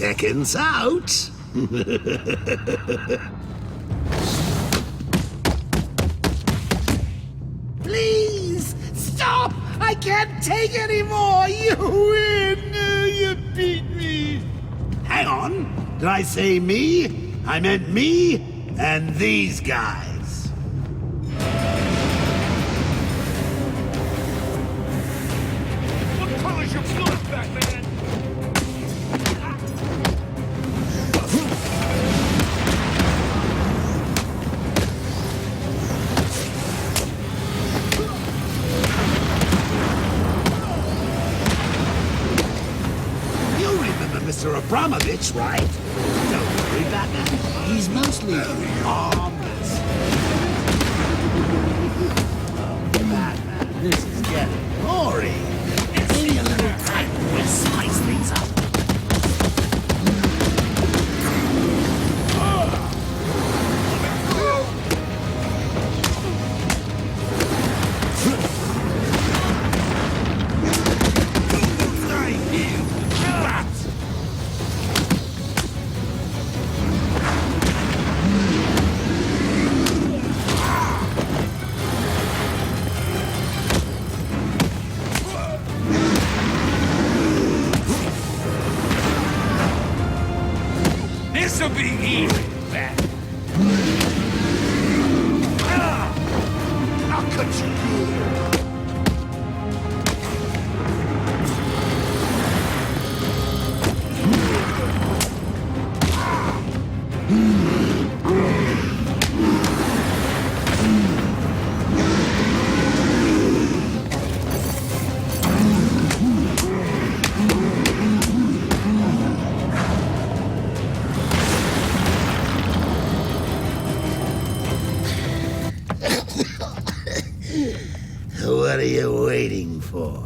seconds out. Please, stop! I can't take anymore! You win! You beat me! Hang on. Did I say me? I meant me and these guys. What color's your blood, Batman? You remember Mr. Abramovich, right? Don't worry, Batman. He's mostly harmless. Oh, Batman, this is getting boring. Maybe a little time will spice things up. This'll be easy, Bat. I'll cut you. What are you waiting for?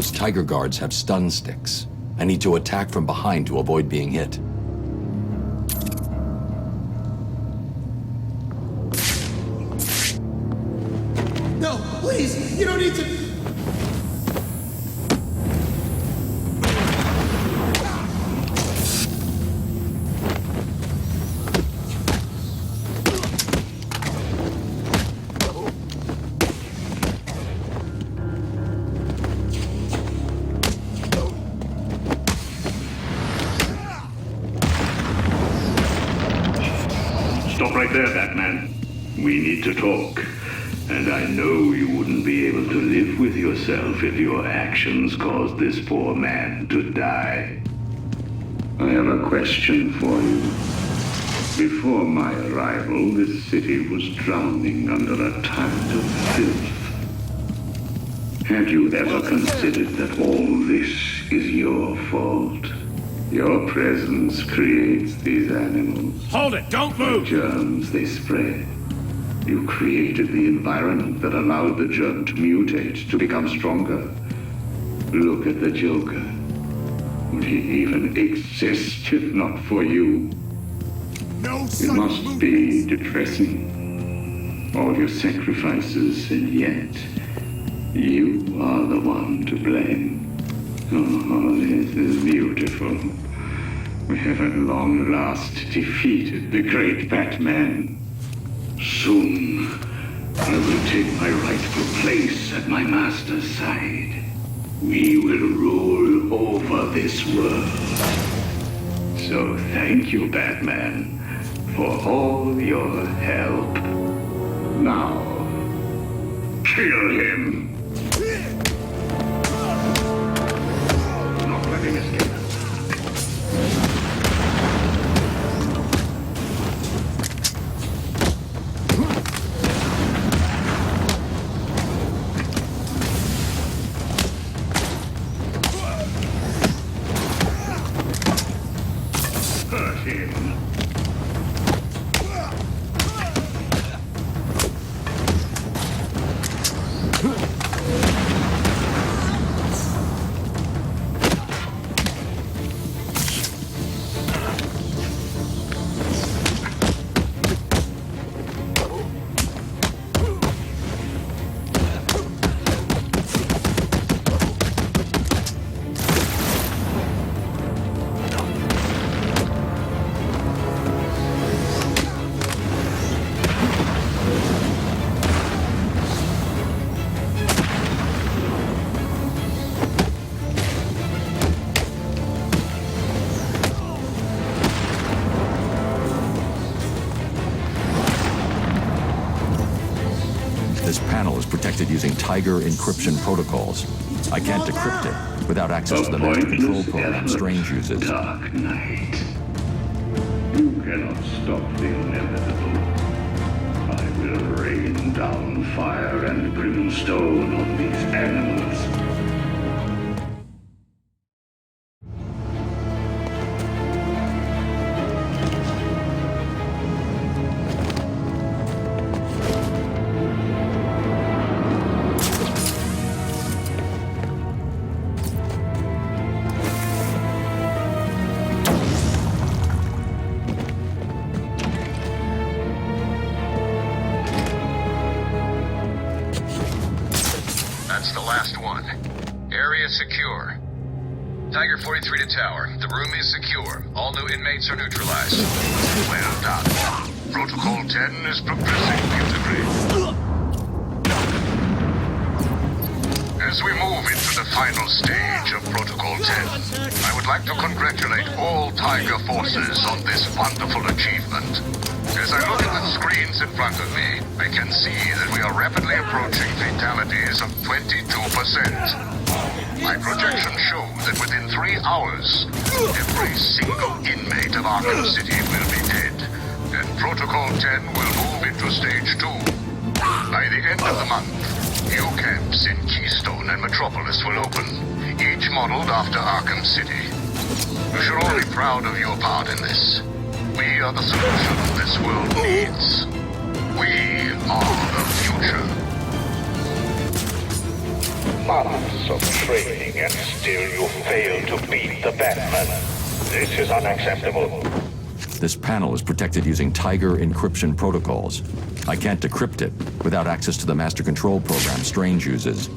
Those Tiger guards have stun sticks. I need to attack from behind to avoid being hit. No, please, you don't need to. Stop right there, Batman. We need to talk. And I know you wouldn't be able to live with yourself if your actions caused this poor man to die. I have a question for you. Before my arrival, this city was drowning under a tide of filth. Had you ever considered that all this is your fault? Your presence creates these animals. Hold it! Don't The move! germs they spread. You created the environment that allowed the germ to mutate, to become stronger. Look at the Joker. Would he even exist if not for you? No It sudden must movement. be depressing. All your sacrifices, and yet you are the one to blame. Oh, this is beautiful. We have at long last defeated the great Batman. Soon, I will take my rightful place at my master's side. We will rule over this world. So thank you, Batman, for all your help. Now, kill him. Not let him escape. Hurt him. This panel is protected using Tiger encryption protocols. I can't decrypt it without access to the master control program Strange uses. Dark Knight. You cannot stop the inevitable. I will rain down fire and brimstone on these animals. That's the last one. Area secure. Tiger 43 to tower. The room is secure. All new inmates are neutralized. Well done. Protocol 10 is progressing beautifully. As we move into the final stage of Protocol 10, I would like to congratulate all Tiger forces on this wonderful achievement. As I look at the screens in front of me, I can see that we are rapidly approaching fatalities of 22%. My projections show that within 3 hours, every single inmate of Arkham City will be dead, and Protocol 10 will move into Stage 2. By the end of the month, new camps in Keystone and Metropolis will open, each modeled after Arkham City. You should all be proud of your part in this. We are the solution this world needs. We are the future. months of training and still you fail to beat the Batman. This is unacceptable. This panel is protected using Tiger encryption protocols. I can't decrypt it without access to the master control program Strange uses.